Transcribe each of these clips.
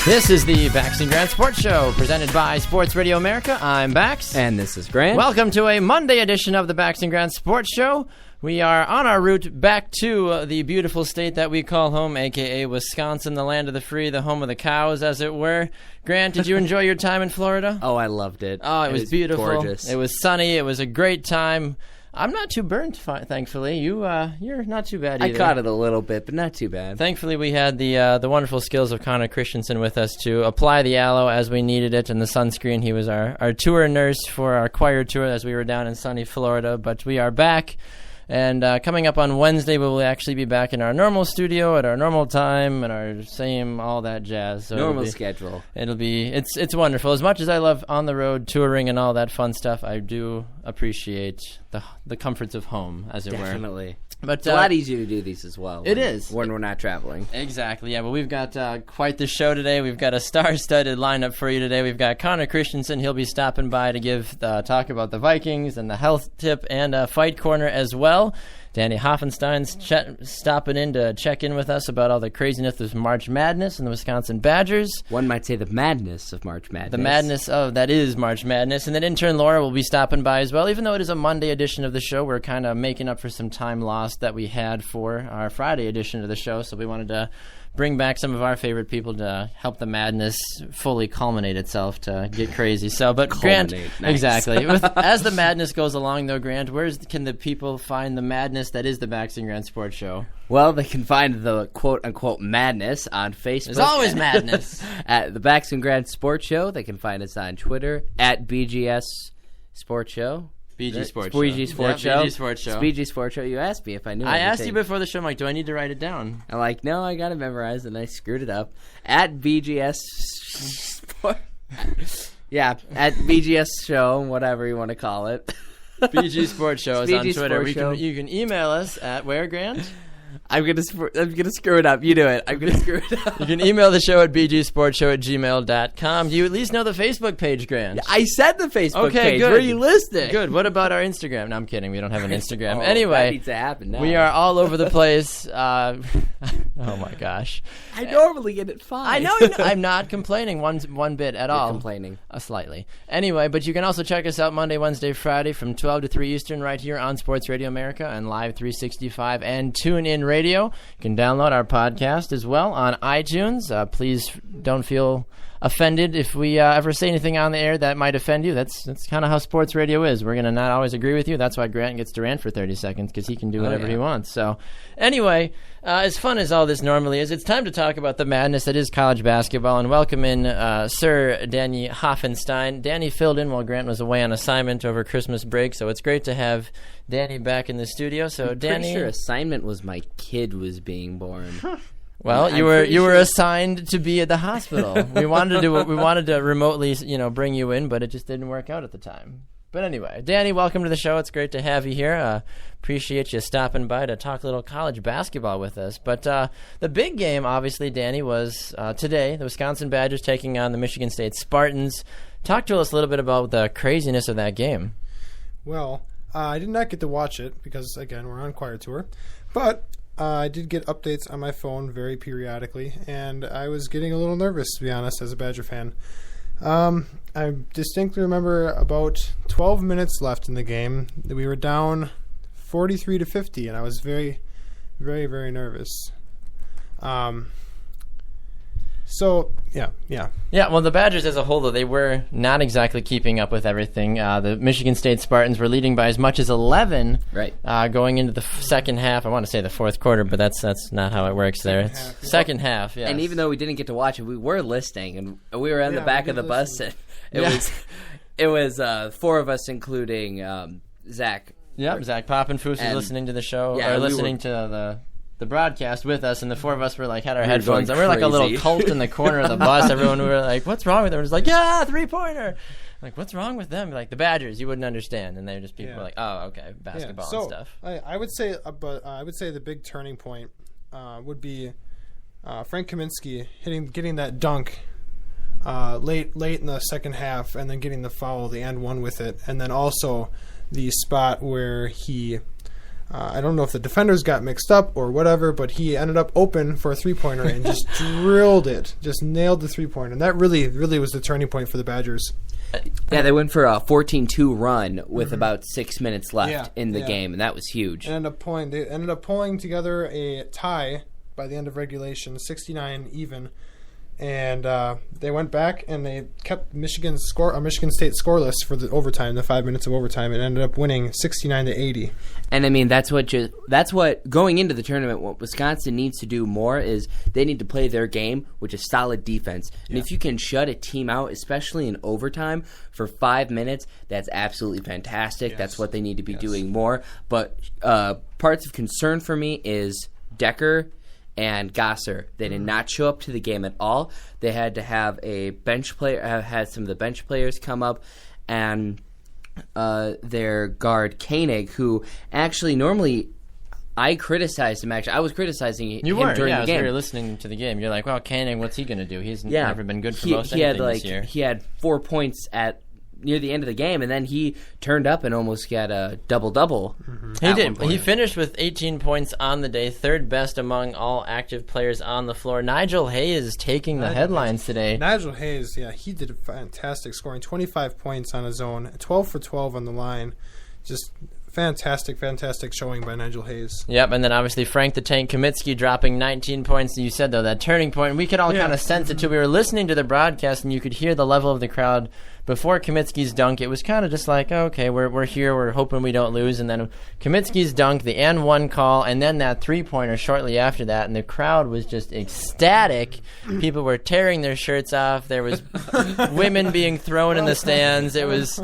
This is the Bax and Grant Sports Show, presented by Sports Radio America. I'm Bax. And this is Grant. Welcome to a Monday edition of the Bax and Grant Sports Show. We are on our route back to the beautiful state that we call home, a.k.a. Wisconsin, the land of the free, the home of the cows, as it were. Grant, did you enjoy your time in Florida? Oh, I loved it. Oh, it was beautiful. Gorgeous. It was sunny. It was a great time. I'm not too burnt, thankfully. You're not too bad either. I caught it a little bit, but not too bad. Thankfully, we had the wonderful skills of Connor Christensen with us to apply the aloe as we needed it, and the sunscreen. He was our tour nurse for our choir tour as we were down in sunny Florida. But we are back, and coming up on Wednesday, we will actually be back in our normal studio at our normal time and our same all that jazz. So normal schedule. It's wonderful. As much as I love on the road touring and all that fun stuff, I do appreciate the comforts of home, as it were. Definitely. But it's a lot easier to do these as well. It is. When we're not traveling. Exactly, yeah. But we've got quite the show today. We've got a star-studded lineup for you today. We've got Connor Christensen. He'll be stopping by to give talk about the Vikings and the health tip and Fight Corner as well. Danny Hoffenstein's stopping in to check in with us about all the craziness of March Madness and the Wisconsin Badgers. One might say the madness of March Madness. The madness of that is March Madness. And then intern Laura will be stopping by as well. Even though it is a Monday edition of the show, we're kind of making up for some time lost that we had for our Friday edition of the show. So we wanted to bring back some of our favorite people to help the madness fully culminate itself to get crazy. So, but Grant, nice. Exactly. As the madness goes along, though, Grant, can the people find the madness that is the Bax and Grant Sports Show? Well, they can find the quote-unquote madness on Facebook. There's always madness. At the Bax and Grant Sports Show. They can find us on Twitter at BGS Sports Show. BG Sports Show. BG Sports Show. BG Sports Show. It's BG Sports Show. You asked me if I knew. I asked you before the show, I'm like, do I need to write it down? I'm like, no, I got it memorized, and I screwed it up. At BGS Sport. Yeah, at BGS Show, whatever you want to call it. BG Sports Show is on Twitter. You can email us at where, Grant? I'm gonna screw it up. You do it. I'm gonna screw it up. You can email the show at bgsportshow@gmail.com. Do you at least know the Facebook page, Grant? Yeah, I said the Facebook page. Good. Where are you listening? Good. What about our Instagram? No, I'm kidding. We don't have an Instagram. That anyway, needs to happen now. We are all over the place. Oh my gosh. I normally get it fine. I know. I'm not complaining one bit at all. You're complaining. Slightly. Anyway, but you can also check us out Monday, Wednesday, Friday from 12 to 3 Eastern right here on Sports Radio America and Live 365 and TuneIn Radio. You can download our podcast as well on iTunes. Please don't feel offended if we ever say anything on the air that might offend you. That's kind of how sports radio is. We're going to not always agree with you. That's why Grant gets to rant for 30 seconds because he can do whatever he wants. So anyway, as fun as all this normally is, it's time to talk about the madness that is college basketball and welcome in Sir Danny Hoffenstein. Danny filled in while Grant was away on assignment over Christmas break, so it's great to have Danny back in the studio. So I'm Danny, pretty sure assignment was my kid was being born. Well, you were assigned to be at the hospital. we wanted to remotely, bring you in, but it just didn't work out at the time. But anyway, Danny, welcome to the show. It's great to have you here. Appreciate you stopping by to talk a little college basketball with us. But the big game, obviously, Danny, was today. The Wisconsin Badgers taking on the Michigan State Spartans. Talk to us a little bit about the craziness of that game. Well, I did not get to watch it because, again, we're on choir tour. But I did get updates on my phone very periodically, and I was getting a little nervous, to be honest, as a Badger fan. I distinctly remember about 12 minutes left in the game. We were down 43-50, and I was very, very, very nervous. So, yeah. Yeah, well, the Badgers as a whole, though, they were not exactly keeping up with everything. The Michigan State Spartans were leading by as much as 11 going into the second half. I want to say the fourth quarter, but that's not how it works there. It's second half, yes. And even though we didn't get to watch it, we were listening, and we were on the back of the bus. And it was four of us, including Zach. Yep, Zach Poppenfuss was listening to the show, or listening to the broadcast with us, and the four of us were had our headphones, and we were like a little cult in the corner of the bus. Everyone were like, "What's wrong with them?" It was like, "Yeah, 3-pointer." Like, what's wrong with them? Like the Badgers, you wouldn't understand, and they're just people like, "Oh, okay, basketball and stuff." I would say, I would say the big turning point would be Frank Kaminsky getting that dunk late in the second half, and then getting the foul, the and one with it, and then also the spot where he I don't know if the defenders got mixed up or whatever, but he ended up open for a three-pointer and just drilled it, just nailed the three-pointer. And that really, really was the turning point for the Badgers. Yeah, they went for a 14-2 run with about 6 minutes left in the game, and that was huge. They ended up pulling together a tie by the end of regulation, 69 even. And they went back and they kept Michigan State scoreless for the overtime, the 5 minutes of overtime, and ended up winning 69-80. And I mean, that's what going into the tournament, what Wisconsin needs to do more is they need to play their game, which is solid defense. And if you can shut a team out, especially in overtime, for 5 minutes, that's absolutely fantastic. Yes. That's what they need to be doing more. But parts of concern for me is Decker and Gosser. They did not show up to the game at all. They had to have a bench player, had some of the bench players come up, and their guard Koenig, who actually normally I criticized him. Actually, I was criticizing him during the game. You were listening to the game. You're like, well, Koenig, what's he going to do? He's never been good for most anything anything this year. He had 4 points near the end of the game, and then he turned up and almost got a double-double. He did. He finished with 18 points on the day, third best among all active players on the floor. Nigel Hayes taking the headlines today. Nigel Hayes, he did fantastic, scoring 25 points on his own, 12 for 12 on the line. Just fantastic showing by Nigel Hayes. Yep, and then obviously Frank the Tank Kaminsky dropping 19 points. You said, though, that turning point. We could all kind of sense it, too. We were listening to the broadcast, and you could hear the level of the crowd before Kaminsky's dunk. It was kind of just like, okay, we're here. We're hoping we don't lose. And then Kaminsky's dunk, the and-one call, and then that three-pointer shortly after that, and the crowd was just ecstatic. People were tearing their shirts off. There was women being thrown in the stands. It was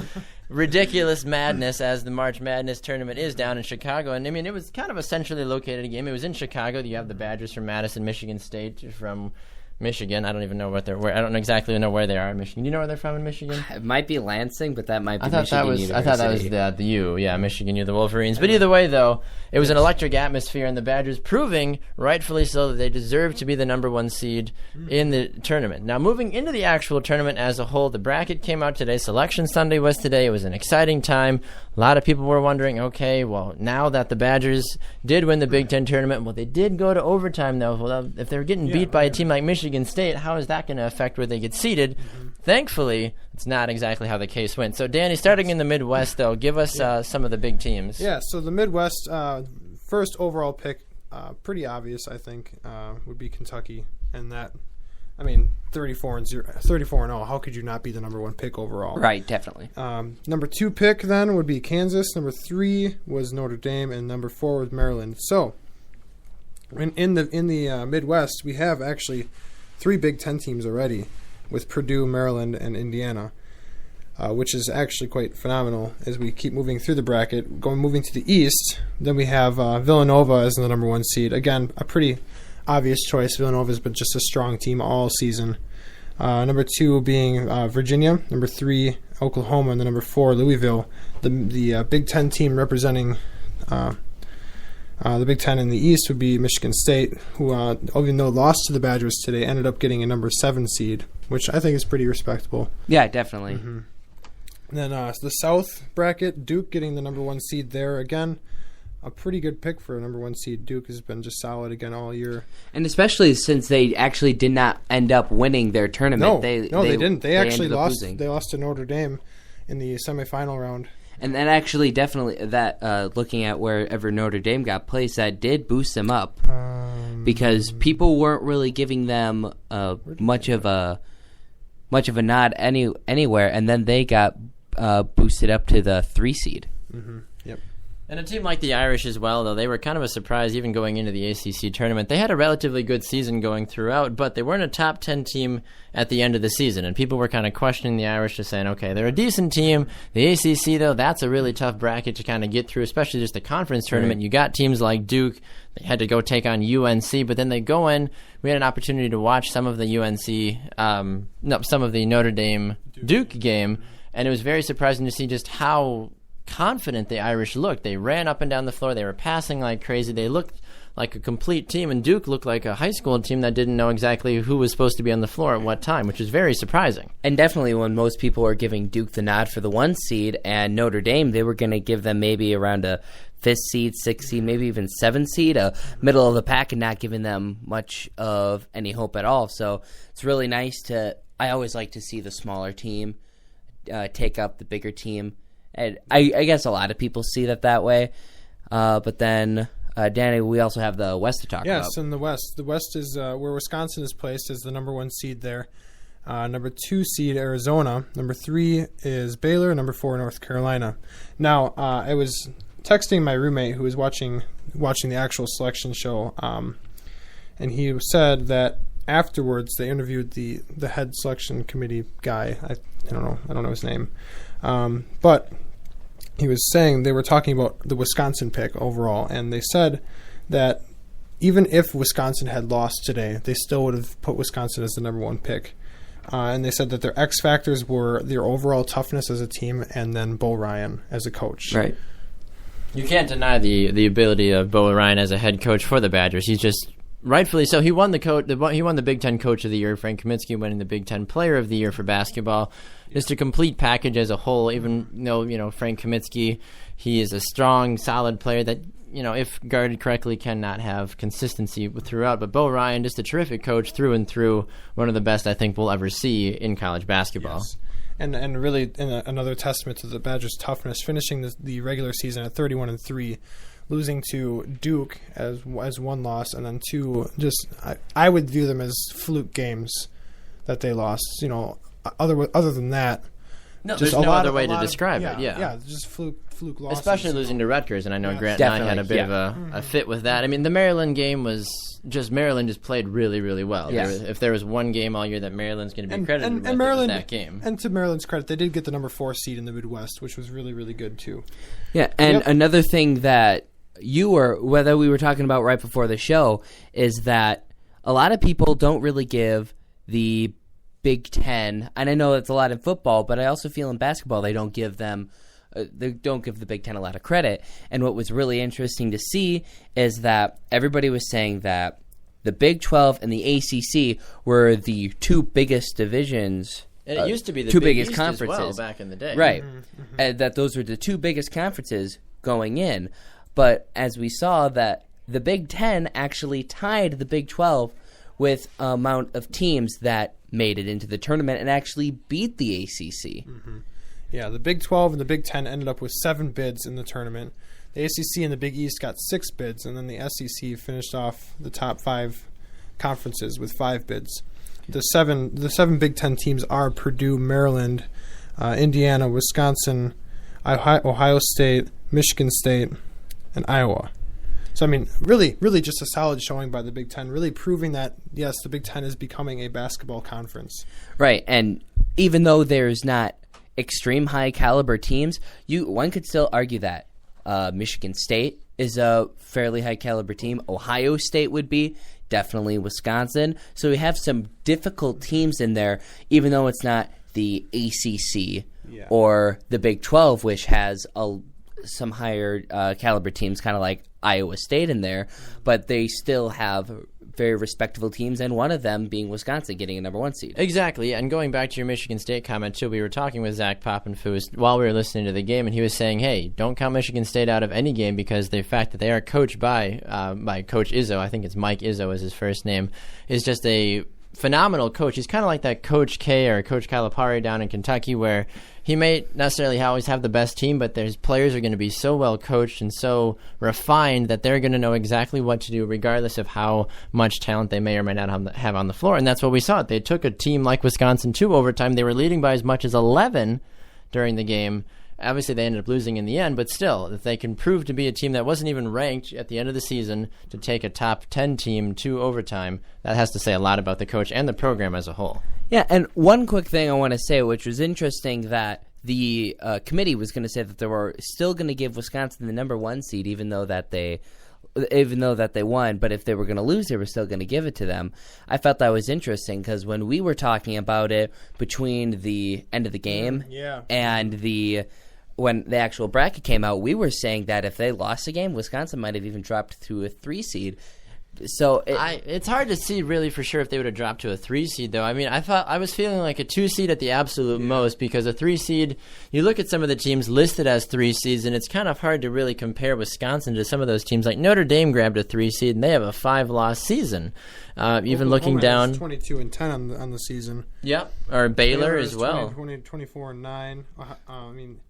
ridiculous madness, as the March Madness tournament is down in Chicago. And I mean, it was kind of a centrally located game. It was in Chicago. You have the Badgers from Madison, Michigan State from Michigan. I don't even know I don't exactly know where they are in Michigan. Do you know where they're from in Michigan? It might be Lansing, but that might be Michigan University. I thought that was the U. Yeah, Michigan U, the Wolverines. But either way, though, it was an electric atmosphere, and the Badgers proving, rightfully so, that they deserve to be the number one seed in the tournament. Now, moving into the actual tournament as a whole, the bracket came out today. Selection Sunday was today. It was an exciting time. A lot of people were wondering, okay, well, now that the Badgers did win the Big Ten tournament, well, they did go to overtime, though. Well, if they're getting beat by a team like Michigan State, how is that going to affect where they get seated? Thankfully, it's not exactly how the case went. So, Danny, starting in the Midwest, though, give us some of the big teams. Yeah, so the Midwest, first overall pick, pretty obvious, I think, would be Kentucky. And that, 34-0. How could you not be the number one pick overall? Right, definitely. Number 2 pick then would be Kansas. Number 3 was Notre Dame, and number 4 was Maryland. So, in the Midwest, we have actually 3 Big Ten teams already, with Purdue, Maryland, and Indiana, which is actually quite phenomenal as we keep moving through the bracket. Moving to the East, then we have Villanova as the number 1 seed. Again, a pretty obvious choice. Villanova's been just a strong team all season. Number 2 being Virginia. Number 3, Oklahoma. And the number 4, Louisville. The Big Ten team representing the Big Ten in the East would be Michigan State, who, even though lost to the Badgers today, ended up getting a number 7 seed, which I think is pretty respectable. Yeah, definitely. Mm-hmm. And then the South bracket, Duke getting the number 1 seed there. Again, a pretty good pick for a number 1 seed. Duke has been just solid again all year. And especially since they actually did not end up winning their tournament. They didn't. They actually lost. Losing. They lost to Notre Dame in the semifinal round. And then actually definitely looking at wherever Notre Dame got placed, that did boost them up. Because people weren't really giving them much of a nod anywhere, and then they got boosted up to the 3 seed. Mm-hmm. Yep. And a team like the Irish as well, though, they were kind of a surprise even going into the ACC tournament. They had a relatively good season going throughout, but they weren't a top 10 team at the end of the season. And people were kind of questioning the Irish, just saying, okay, they're a decent team. The ACC, though, that's a really tough bracket to kind of get through, especially just the conference tournament. Right. You got teams like Duke. They had to go take on UNC, but then they go in. We had an opportunity to watch some of the some of the Notre Dame Duke game, and it was very surprising to see just how confident the Irish looked. They ran up and down the floor. They were passing like crazy. They looked like a complete team, and Duke looked like a high school team that didn't know exactly who was supposed to be on the floor at what time, which is very surprising. And definitely when most people were giving Duke the nod for the 1 seed and Notre Dame, they were going to give them maybe around a 5th seed, 6th seed, maybe even 7th seed, a middle of the pack, and not giving them much of any hope at all. So it's really nice I always like to see the smaller team take up the bigger team. And I guess a lot of people see that way. But then, Danny, we also have the West to talk about. Yes, in the West. The West is where Wisconsin is placed as the number 1 seed there. Number 2 seed, Arizona. Number 3 is Baylor. Number 4, North Carolina. Now, I was texting my roommate who was watching the actual selection show, and he said that afterwards they interviewed the head selection committee guy. I don't know his name, but he was saying they were talking about the Wisconsin pick overall, and they said that even if Wisconsin had lost today, they still would have put Wisconsin as the number 1 pick. And they said that their X factors were their overall toughness as a team, and then Bo Ryan as a coach. Right. You can't deny the ability of Bo Ryan as a head coach for the Badgers. He's just rightfully so. He won the Big Ten Coach of the Year. Frank Kaminsky winning the Big Ten Player of the Year for basketball. Just a complete package as a whole. Even though Frank Kaminsky, he is a strong, solid player that if guarded correctly cannot have consistency throughout. But Bo Ryan, just a terrific coach through and through. One of the best I think we'll ever see in college basketball. Yes. And really another testament to the Badgers' toughness, finishing the regular season at 31-3, losing to Duke as 1 loss, and then 2 just I would view them as fluke games that they lost. Other than that, no, there's no other way to describe it. Yeah, just fluke losses. Especially losing to Rutgers, and I know Grant and I had a bit of a fit with that. I mean, the Maryland game was Maryland just played really, really well. Yes. If there was one game all year that Maryland's going to be credited with, Maryland, it was that game. And to Maryland's credit, they did get the number 4 seed in the Midwest, which was really, really good too. Yeah, and another thing that whether we were talking about right before the show, is that a lot of people don't really give the Big Ten, and I know it's a lot in football, but I also feel in basketball they don't give the Big Ten a lot of credit. And what was really interesting to see is that everybody was saying that the Big 12 and the ACC were the 2 biggest divisions. And it used to be the 2 Big biggest East conferences as well back in the day. Right. And that those were the 2 biggest conferences going in. But as we saw, that the Big Ten actually tied the Big 12 with amount of teams that made it into the tournament and actually beat the ACC. Mm-hmm. Yeah, the Big 12 and the Big 10 ended up with 7 bids in the tournament. The ACC and the Big East got 6 bids, and then the SEC finished off the top 5 conferences with 5 bids. The seven Big 10 teams are Purdue, Maryland, Indiana, Wisconsin, Ohio State, Michigan State, and Iowa. So, I mean, really, really just a solid showing by the Big Ten, really proving that, yes, the Big Ten is becoming a basketball conference. Right, and even though there's not extreme high caliber teams, one could still argue that Michigan State is a fairly high caliber team. Ohio State would be, definitely Wisconsin. So we have some difficult teams in there, even though it's not the ACC or the Big 12, which has some higher caliber teams, kind of like Iowa State in there, but they still have very respectable teams, and one of them being Wisconsin getting a number 1 seed. Exactly, and going back to your Michigan State comment too, we were talking with Zach Poppenfuss while we were listening to the game, and he was saying, hey, don't count Michigan State out of any game because the fact that they are coached by Coach Izzo, I think it's Mike Izzo is his first name, is just a phenomenal coach. He's kind of like that Coach K or Coach Calipari down in Kentucky, where he may necessarily always have the best team, but his players are going to be so well coached and so refined that they're going to know exactly what to do regardless of how much talent they may or may not have on the floor. And that's what we saw. They took a team like Wisconsin to overtime. They were leading by as much as 11 during the game. Obviously, they ended up losing in the end, but still, if they can prove to be a team that wasn't even ranked at the end of the season to take a top 10 team to overtime, that has to say a lot about the coach and the program as a whole. Yeah, and one quick thing I want to say, which was interesting, that the committee was going to say that they were still going to give Wisconsin the number 1 seed, even though that they won, but if they were going to lose, they were still going to give it to them. I felt that was interesting because when we were talking about it between the end of the game and the when the actual bracket came out, we were saying that if they lost a game, Wisconsin might have even dropped to a 3 seed. So it's hard to see really for sure if they would have dropped to a 3 seed, though. I mean, I was feeling like a 2 seed at the absolute most, because a 3 seed, you look at some of the teams listed as 3 seeds, and it's kind of hard to really compare Wisconsin to some of those teams. Like Notre Dame grabbed a 3 seed, and they have a 5-loss season. Even looking down, 22-10 on the season. Yep, or Baylor as well. 24-9. I mean.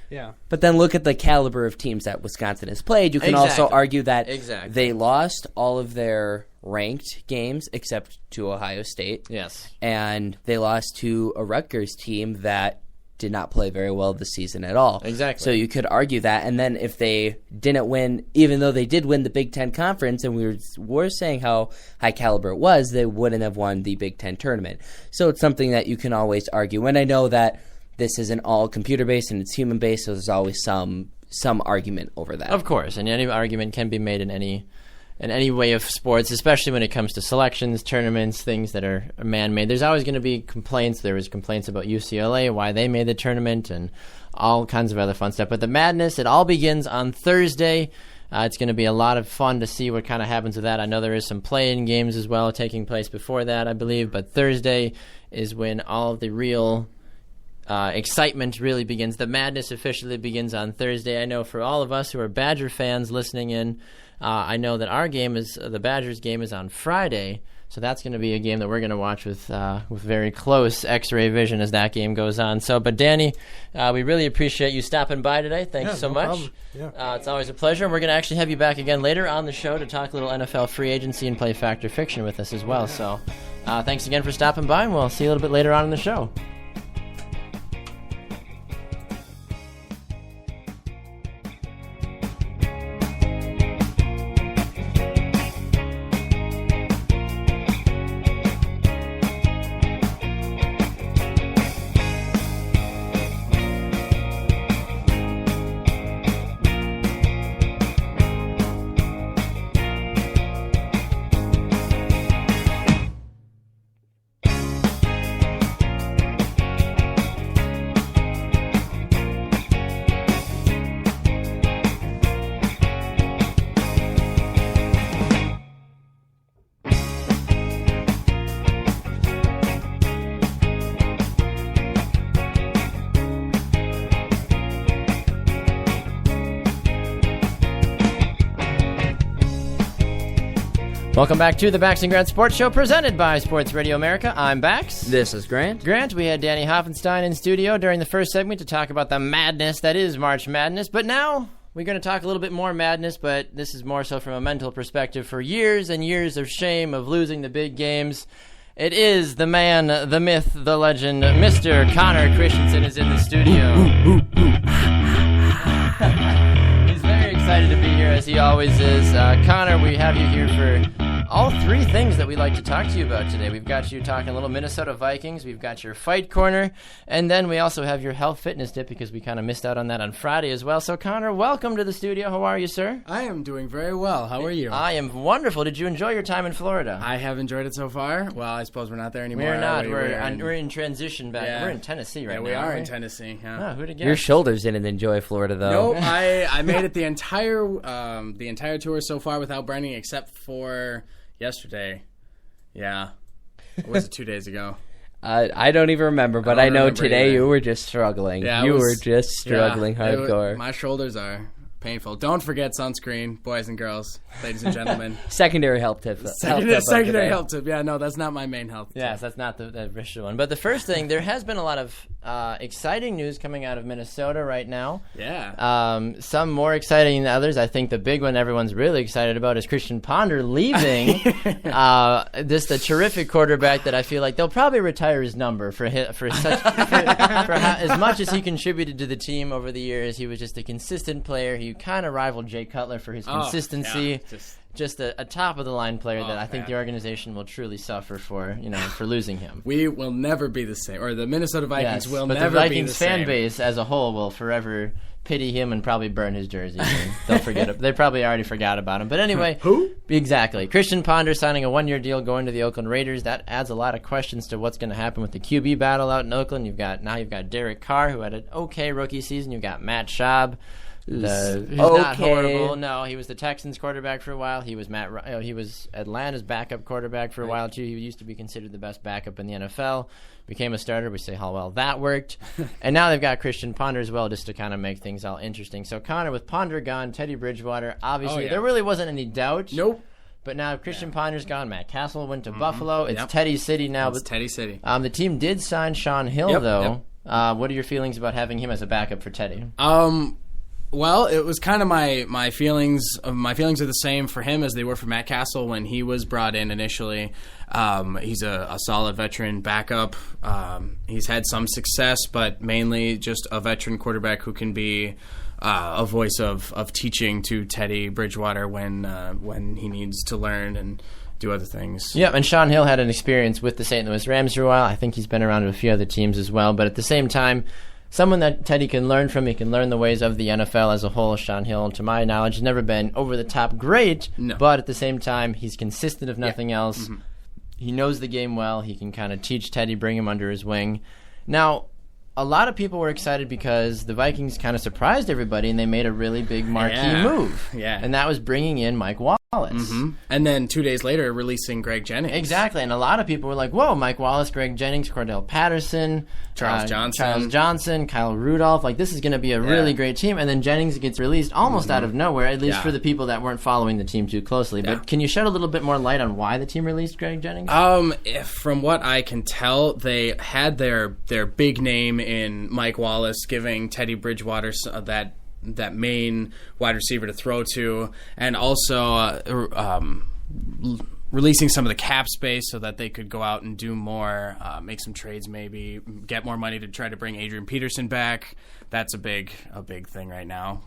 Yeah. But then look at the caliber of teams that Wisconsin has played. You can also argue that they lost all of their ranked games except to Ohio State. Yes. And they lost to a Rutgers team that did not play very well this season at all. Exactly. So you could argue that. And then if they didn't win, even though they did win the Big Ten Conference, and we were saying how high caliber it was, they wouldn't have won the Big Ten tournament. So it's something that you can always argue. And I know that this isn't all computer-based and it's human-based, so there's always some argument over that. Of course, and any argument can be made in any way of sports, especially when it comes to selections, tournaments, things that are man-made. There's always going to be complaints. There was complaints about UCLA, why they made the tournament, and all kinds of other fun stuff. But the madness, it all begins on Thursday. It's going to be a lot of fun to see what kind of happens with that. I know there is some play-in games as well taking place before that, I believe, but Thursday is when all of the real excitement really begins. The madness officially begins on Thursday. I know for all of us who are Badger fans listening in, I know that our game the Badgers game is on Friday, so that's going to be a game that we're going to watch with very close X-ray vision as that game goes on. So, but Danny, we really appreciate you stopping by today. Thanks so much. Yeah. It's always a pleasure. We're going to actually have you back again later on the show to talk a little NFL free agency and play Fact or Fiction with us as well. Yeah. So, thanks again for stopping by, and we'll see you a little bit later on in the show. Welcome back to the Bax and Grant Sports Show, presented by Sports Radio America. I'm Bax. This is Grant. Grant, we had Danny Hoffenstein in studio during the first segment to talk about the madness that is March Madness. But now we're going to talk a little bit more madness, but this is more so from a mental perspective. For years and years of shame of losing the big games, it is the man, the myth, the legend, Mr. Connor Christensen is in the studio. He's very excited to be here, as he always is. Connor, we have you here for all three things that we like to talk to you about today. We've got you talking a little Minnesota Vikings, we've got your fight corner, and then we also have your health fitness tip, because we kind of missed out on that on Friday as well. So Connor, welcome to the studio. How are you, sir? I am doing very well. How are you? I am wonderful. Did you enjoy your time in Florida? I have enjoyed it so far. Well, I suppose we're not there anymore. We're not. We're in transition back. Yeah. We're in Tennessee right now. We are in Tennessee. Yeah. Oh, who'd have guessed? Your shoulders didn't enjoy Florida, though. No, I made it the entire tour so far without burning, except for yesterday. Yeah. Or was it 2 days ago? I don't even remember, but I know today either. You were just struggling. Yeah, you were just struggling hardcore. My shoulders are painful. Don't forget sunscreen, boys and girls, ladies and gentlemen. Secondary help tip. Secondary help tip. Yeah, no, that's not my main health tip. Yes, that's not the official one. But the first thing, there has been a lot of exciting news coming out of Minnesota right now. Yeah. Some more exciting than others. I think the big one everyone's really excited about is Christian Ponder leaving. Just a terrific quarterback that I feel like they'll probably retire his number for as much as he contributed to the team over the years. He was just a consistent player. He kind of rivaled Jay Cutler for his consistency. Yeah. just a top of the line player that I think man. the organization will truly suffer for losing him. We will never be the same, or the Minnesota Vikings Yes, will but never the Vikings be the same. fan base as a whole will forever pity him and probably burn his jersey. They'll forget it. They probably already forgot about him. But anyway, Who? Exactly. Christian Ponder signing a 1-year deal going to the Oakland Raiders. That adds a lot of questions to what's going to happen with the QB battle out in Oakland. You've got Derek Carr, who had an okay rookie season. You've got Matt Schaub, who's not horrible. No, he was the Texans quarterback for a while. He was he was Atlanta's backup quarterback for a while too. He used to be considered the best backup in the NFL. Became a starter. We say how well that worked. And now they've got Christian Ponder as well, just to kind of make things all interesting. So Connor, with Ponder gone, Teddy Bridgewater, obviously there really wasn't any doubt. Nope. But now Christian Ponder's gone. Matt Castle went to Buffalo. It's Teddy City now. It's Teddy City. The team did sign Sean Hill though. What are your feelings about having him as a backup for Teddy? Well, it was kind of my feelings. My feelings are the same for him as they were for Matt Castle when he was brought in initially. He's a solid veteran backup. He's had some success, but mainly just a veteran quarterback who can be a voice of teaching to Teddy Bridgewater when he needs to learn and do other things. Yeah, and Sean Hill had an experience with the St. Louis Rams for a while. I think he's been around with a few other teams as well. But at the same time, someone that Teddy can learn from. He can learn the ways of the NFL as a whole. Sean Hill, to my knowledge, has never been over-the-top great, but at the same time, he's consistent if nothing else. Mm-hmm. He knows the game well. He can kind of teach Teddy, bring him under his wing. Now, a lot of people were excited because the Vikings kind of surprised everybody, and they made a really big marquee move. Yeah. And that was bringing in Mike Wallace. Mm-hmm. And then 2 days later, releasing Greg Jennings. Exactly, and a lot of people were like, whoa, Mike Wallace, Greg Jennings, Cordell Patterson, Charles Johnson, Kyle Rudolph. Like, this is going to be a really great team. And then Jennings gets released almost out of nowhere, at least for the people that weren't following the team too closely. But can you shed a little bit more light on why the team released Greg Jennings? From what I can tell, they had their big name in Mike Wallace, giving Teddy Bridgewater that main wide receiver to throw to, and also releasing some of the cap space so that they could go out and do more, make some trades, maybe get more money to try to bring Adrian Peterson back. That's a big thing right now.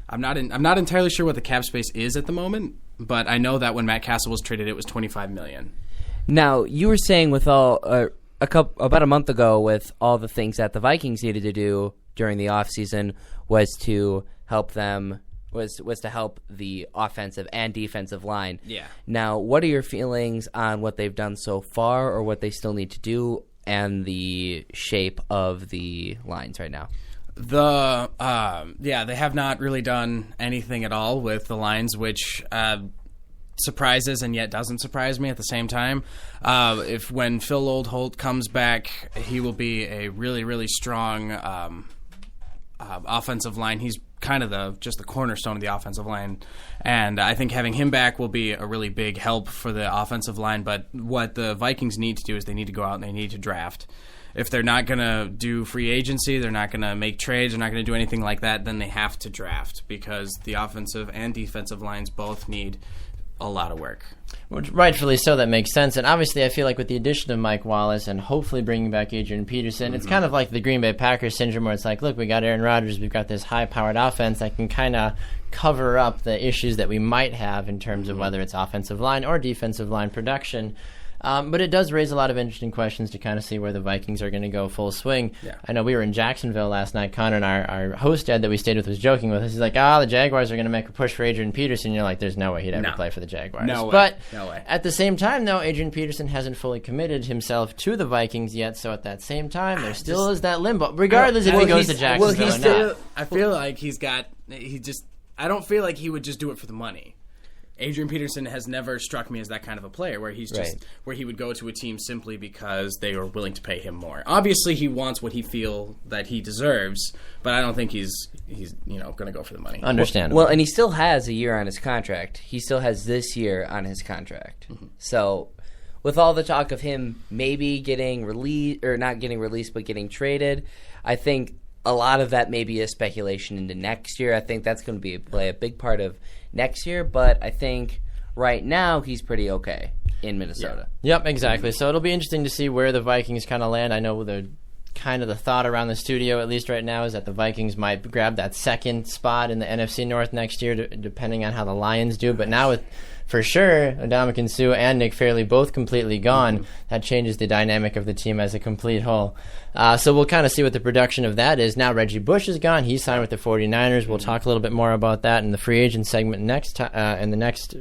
I'm not entirely sure what the cap space is at the moment, but I know that when Matt Castle was traded, it was $25 million. Now, you were saying with about a month ago, with all the things that the Vikings needed to do during the offseason was to help them was to help the offensive and defensive line. Yeah. Now, what are your feelings on what they've done so far, or what they still need to do, and the shape of the lines right now? They have not really done anything at all with the lines, which surprises and yet doesn't surprise me at the same time. When Phil Oldholt comes back, he will be a really, really strong offensive line. He's kind of just the cornerstone of the offensive line, and I think having him back will be a really big help for the offensive line. But what the Vikings need to do is they need to go out and they need to draft. If they're not going to do free agency, they're not going to make trades, they're not going to do anything like that, then they have to draft, because the offensive and defensive lines both need a lot of work. Which, rightfully so, that makes sense. And obviously, I feel like with the addition of Mike Wallace and hopefully bringing back Adrian Peterson, it's kind of like the Green Bay Packers syndrome, where it's like, look, we got Aaron Rodgers, we've got this high-powered offense that can kind of cover up the issues that we might have in terms of whether it's offensive line or defensive line production. But it does raise a lot of interesting questions to kind of see where the Vikings are going to go full swing. Yeah. I know we were in Jacksonville last night. Connor and our host, Ed, that we stayed with, was joking with us. He's like, the Jaguars are going to make a push for Adrian Peterson. You're like, there's no way he'd ever play for the Jaguars. No way. But no way. At the same time, though, Adrian Peterson hasn't fully committed himself to the Vikings yet. So at that same time, there still is that limbo, regardless if he goes to Jacksonville or not. I feel like I don't feel like he would just do it for the money. Adrian Peterson has never struck me as that kind of a player where he's just where he would go to a team simply because they are willing to pay him more. Obviously, he wants what he feel that he deserves, but I don't think he's going to go for the money. Understandable. Well, and he still has a year on his contract. He still has this year on his contract. Mm-hmm. So, with all the talk of him maybe getting released, or not getting released, but getting traded, I think a lot of that may be a speculation into next year. I think that's going to play a big part of next year, but I think right now he's pretty okay in Minnesota. Yep, exactly. So it'll be interesting to see where the Vikings kind of land. I know the kind of the thought around the studio, at least right now, is that the Vikings might grab that second spot in the NFC North next year, depending on how the Lions do. But now with, for sure, Ndamukong Suh and Nick Fairley both completely gone, that changes the dynamic of the team as a complete whole. So we'll kind of see what the production of that is. Now Reggie Bush is gone. He signed with the 49ers. We'll talk a little bit more about that in the free agent segment in the next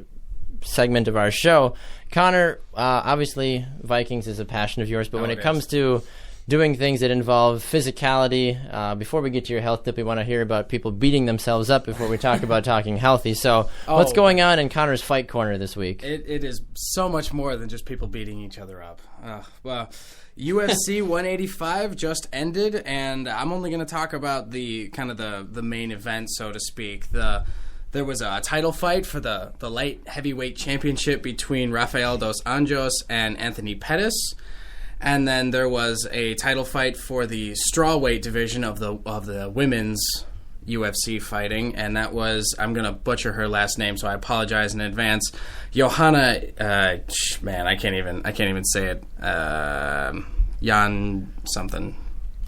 segment of our show. Connor, obviously Vikings is a passion of yours, but when it comes to doing things that involve physicality, before we get to your health tip, we want to hear about people beating themselves up before we talk about talking healthy. So what's going on in Connor's Fight Corner this week? It is so much more than just people beating each other up. Well, UFC 185 just ended, and I'm only going to talk about the main event, so to speak. There was a title fight for the light heavyweight championship between Rafael dos Anjos and Anthony Pettis. And then there was a title fight for the strawweight division of the women's UFC fighting, and that was, I'm gonna butcher her last name, so I apologize in advance. Johanna, man, I can't even say it. Jan something.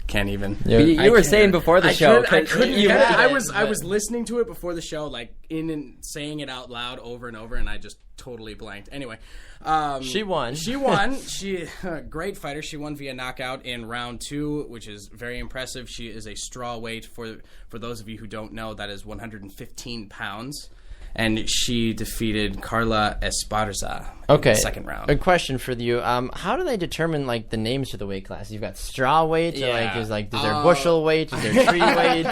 Can't even. You were saying before the show. I couldn't get it. I was listening to it before the show, like in and saying it out loud over and over, and I just totally blanked. Anyway, she won. She won. She great fighter. She won via knockout in round 2, which is very impressive. She is a strawweight. For those of you who don't know, that is 115 pounds. And she defeated Carla Esparza in the second round. A question for you. How do they determine the names for the weight classes? You've got straw weight, is there bushel weight, is there tree weight?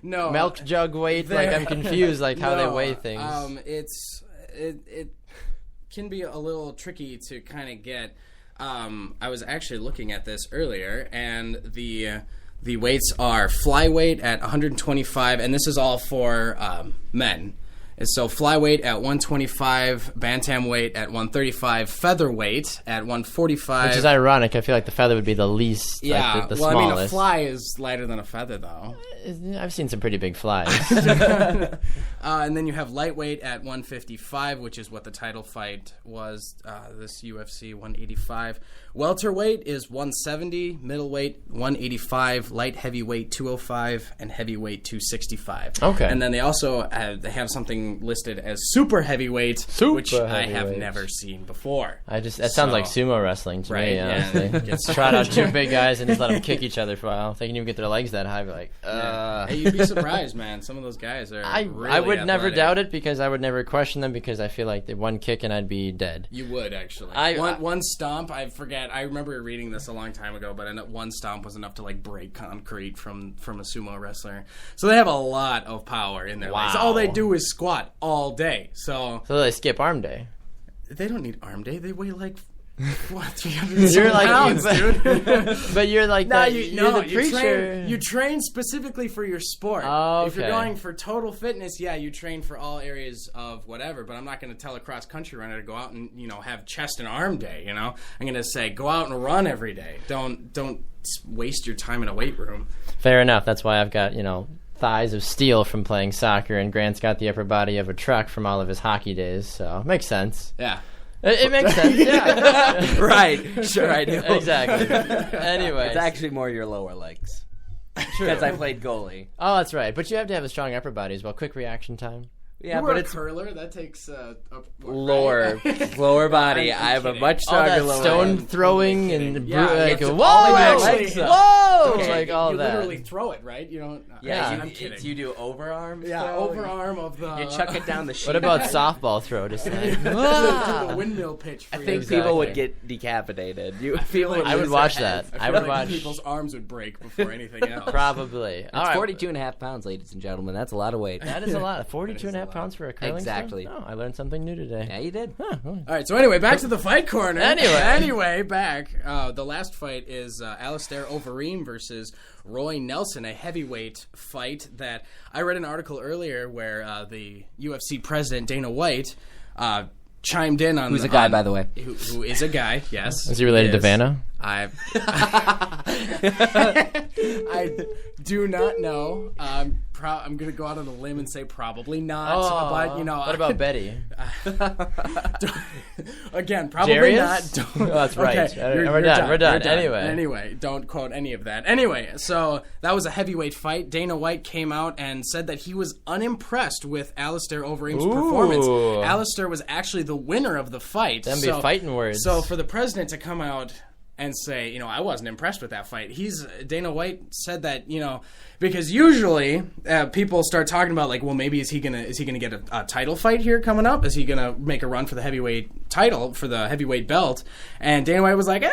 No. Milk jug weight? I'm confused how they weigh things. It can be a little tricky to kind of get. I was actually looking at this earlier, and the weights are flyweight at 125, and this is all for men. So flyweight at 125, bantamweight at 135, featherweight at 145. Which is ironic. I feel like the feather would be the least, the smallest. I mean, a fly is lighter than a feather, though. I've seen some pretty big flies. And then you have lightweight at 155, which is what the title fight was, this UFC 185. Welterweight is 170, middleweight 185, light heavyweight 205, and heavyweight 265. Okay. And then they also have something listed as super heavyweight, which I have never seen before. That sounds like sumo wrestling to me, honestly. Yeah. Trot out two big guys and just let them kick each other for a while. They can even get their legs that high. Be Hey, you'd be surprised, man. Some of those guys are I would never doubt it, because I would never question them, because I feel like the one kick and I'd be dead. You would, actually. One stomp, I forget. I remember reading this a long time ago, but one stomp was enough to break concrete from a sumo wrestler. So they have a lot of power in their legs. All they do is squat all day. So they skip arm day. They don't need arm day. They weigh 300 you're pounds, dude. But you're like you're the preacher. You train specifically for your sport. Oh, okay. If you're going for total fitness, you train for all areas of whatever. But I'm not going to tell a cross country runner to go out and have chest and arm day. I'm going to say go out and run every day. Don't waste your time in a weight room. Fair enough. That's why I've got thighs of steel from playing soccer, and Grant's got the upper body of a truck from all of his hockey days. So it makes sense. Yeah. It makes sense, yeah. Right. Sure, I do. Exactly. Anyway. It's actually more your lower legs. Because I played goalie. Oh, that's right. But you have to have a strong upper body as well. Quick reaction time. Yeah, but it's curler. That takes lower body. I have a much stronger lower. Stone throwing and whoa, okay. all you that. You literally throw it, right? You don't. I'm kidding. You do overarm. Yeah, overarm of the. You chuck it down the sheet. What about softball throw? Just the windmill pitch. I think people would get decapitated. I would watch that. I would watch. People's arms would break before anything else. Probably. It's 42.5 pounds, ladies and gentlemen. That's a lot of weight. That is a lot. 42.5 pounds for a curling Exactly. Oh, I learned something new today. Yeah, you did. All right, so anyway, back to the fight corner. Anyway, back. The last fight is Alistair Overeem versus Roy Nelson, a heavyweight fight that I read an article earlier where the UFC president, Dana White, chimed in on... Who's a guy, by the way. Who is a guy, yes. Is he related to Vanna? I do not know. I'm going to go out on a limb and say probably not. But what about Betty? Again, probably Jarius? not. Oh, that's right. Okay, We're done. We're done. Anyway, don't quote any of that. Anyway, so that was a heavyweight fight. Dana White came out and said that he was unimpressed with Alistair Overeem's performance. Alistair was actually the winner of the fight. Them be fighting words. So for the president to come out and say, I wasn't impressed with that fight. Dana White said that, because usually people start talking about like, well, maybe is he gonna get a title fight here coming up? Is he gonna make a run for the heavyweight title, for the heavyweight belt? And Dana White was like,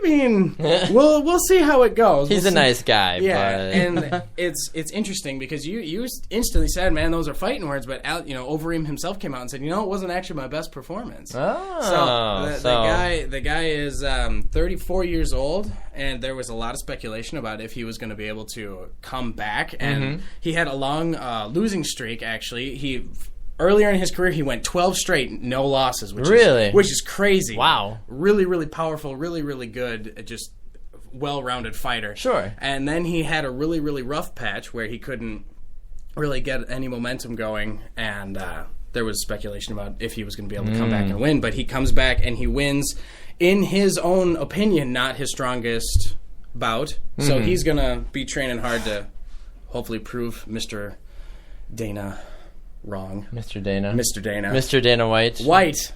we'll see how it goes. He's a nice guy. Yeah, but... and it's interesting because you instantly said, man, those are fighting words, but Overeem himself came out and said, it wasn't actually my best performance. Oh, the guy is 34 years old, and there was a lot of speculation about if he was going to be able to come back, and he had a long losing streak. Actually, earlier in his career he went 12 straight no losses, which is crazy. Wow, really, really powerful, really, really good, just well-rounded fighter. Sure. And then he had a really, really rough patch where he couldn't really get any momentum going, and there was speculation about if he was going to be able to come back and win, but he comes back and he wins, in his own opinion, not his strongest bout. So he's going to be training hard to hopefully prove Mr. Dana wrong. Mr. Dana. Mr. Dana White. Mr. White.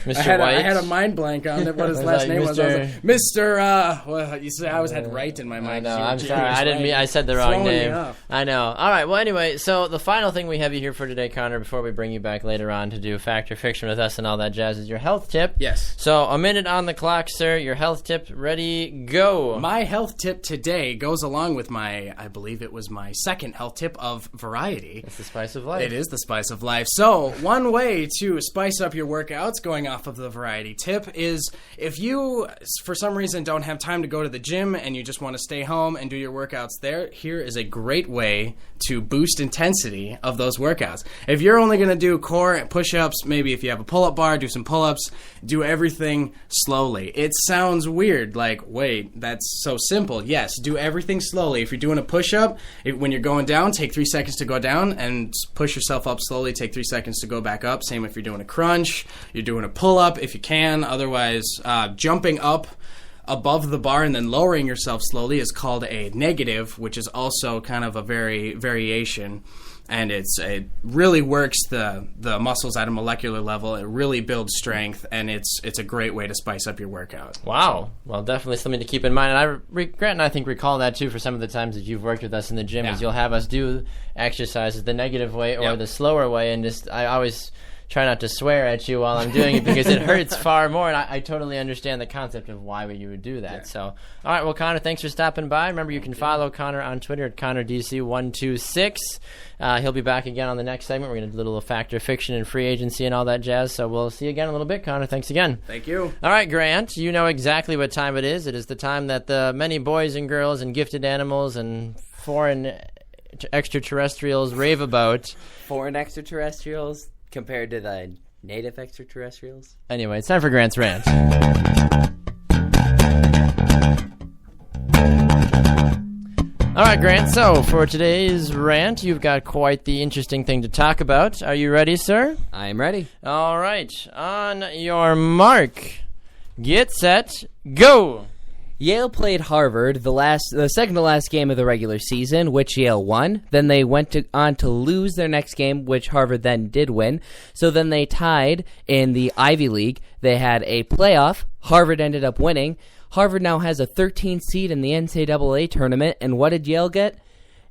I had a mind blank on what his last name was. I was like, Mr. Well, you see, I always had right in my mind. I know. I'm sorry. I didn't mean. I said the wrong name. I know. All right. Well, anyway, so the final thing we have you here for today, Connor, before we bring you back later on to do Fact or Fiction with us and all that jazz, is your health tip. Yes. So a minute on the clock, sir. Your health tip, ready, go. My health tip today goes along with I believe it was my second health tip of variety. It's the spice of life. It is the spice of life. So one way to spice up your workouts, going off of the variety tip, is if you, for some reason, don't have time to go to the gym and you just want to stay home and do your workouts there, here is a great way to boost intensity of those workouts. If you're only going to do core and push-ups, maybe if you have a pull-up bar, do some pull-ups, do everything slowly. It sounds weird, like, wait, that's so simple. Yes, do everything slowly. If you're doing a push-up, when you're going down, take 3 seconds to go down and push yourself up slowly, take 3 seconds to go back up. Same if you're doing a crunch, you're doing a pull-up if you can. Otherwise, jumping up above the bar and then lowering yourself slowly is called a negative, which is also kind of a variation. And it really works the muscles at a molecular level. It really builds strength, and it's a great way to spice up your workout. Wow. Well, definitely something to keep in mind. And Grant and I think recall that, too, for some of the times that you've worked with us in the gym, is you'll have us do exercises the negative way or the slower way. And I always try not to swear at you while I'm doing it because it hurts far more, and I totally understand the concept of why you would do that. Yeah. So, all right, well, Connor, thanks for stopping by. Remember, you can follow Connor on Twitter at ConnorDC126. He'll be back again on the next segment. We're going to do a little Fact or Fiction and free agency and all that jazz, so we'll see you again in a little bit. Connor, thanks again. Thank you. All right, Grant, you know exactly what time it is. It is the time that the many boys and girls and gifted animals and foreign extraterrestrials rave about. Foreign extraterrestrials compared to the native extraterrestrials? Anyway, it's time for Grant's Rant. All right, Grant, so for today's rant, you've got quite the interesting thing to talk about. Are you ready, sir? I'm ready. All right. On your mark, get set, go! Yale played Harvard the second to last game of the regular season, which Yale won. Then they went on to lose their next game, which Harvard then did win. So then they tied in the Ivy League. They had a playoff. Harvard ended up winning. Harvard now has a 13th seed in the NCAA tournament. And what did Yale get?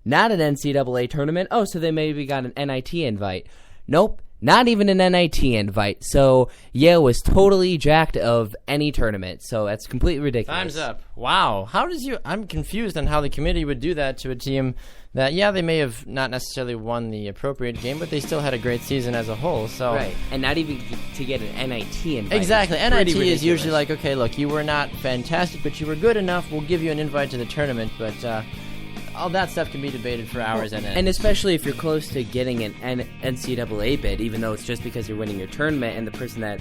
Not an NCAA tournament. Oh, so they maybe got an NIT invite. Nope. Not even an NIT invite. So Yale was totally jacked of any tournament. So that's completely ridiculous. Time's up. Wow. I'm confused on how the committee would do that to a team that, they may have not necessarily won the appropriate game, but they still had a great season as a whole. So right. And not even to get an NIT invite. Exactly. NIT is usually like, okay, look, you were not fantastic, but you were good enough. We'll give you an invite to the tournament, but all that stuff can be debated for hours and ends. And especially if you're close to getting an NCAA bid, even though it's just because you're winning your tournament and the person that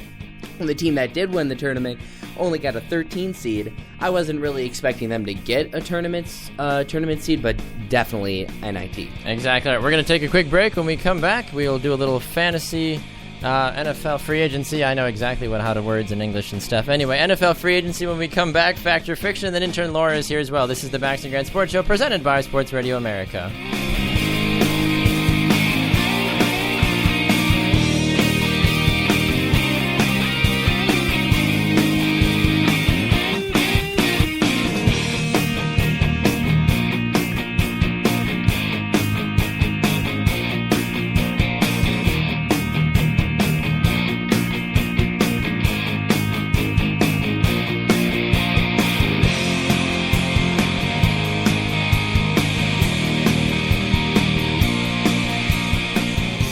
And the team that did win the tournament only got a 13 seed. I wasn't really expecting them to get a tournament seed, but definitely NIT. Exactly. All right, we're going to take a quick break. When we come back, we'll do a little fantasy NFL free agency. I know exactly how to words in English and stuff. Anyway, NFL free agency when we come back. Fact or fiction, and then intern Laura is here as well. This is the Baxter Grant Sports Show presented by Sports Radio America.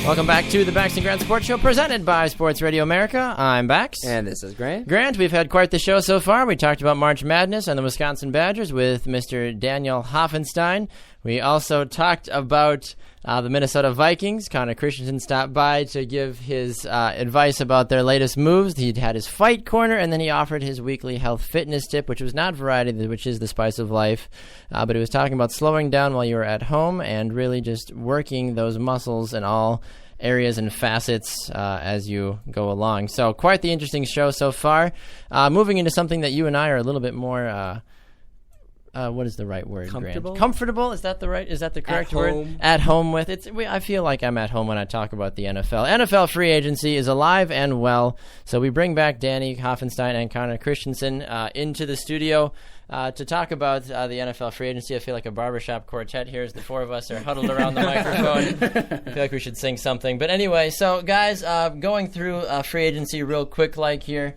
Welcome back to the Bax and Grant Sports Show presented by Sports Radio America. I'm Bax. And this is Grant. Grant, we've had quite the show so far. We talked about March Madness and the Wisconsin Badgers with Mr. Daniel Hoffenstein. We also talked about the Minnesota Vikings. Connor Christensen stopped by to give his advice about their latest moves. He had his fight corner, and then he offered his weekly health fitness tip, which was not variety, which is the spice of life. But he was talking about slowing down while you were at home and really just working those muscles in all areas and facets as you go along. So quite the interesting show so far. Moving into something that you and I are a little bit more what is the right word? Comfortable? Grant? Comfortable? Is that the correct word? At home with. I feel like I'm at home when I talk about the NFL. NFL free agency is alive and well. So we bring back Danny Hoffenstein and Connor Christensen into the studio to talk about the NFL free agency. I feel like a barbershop quartet here as the four of us are huddled around the microphone. I feel like we should sing something. But anyway, so guys, going through free agency real quick like here.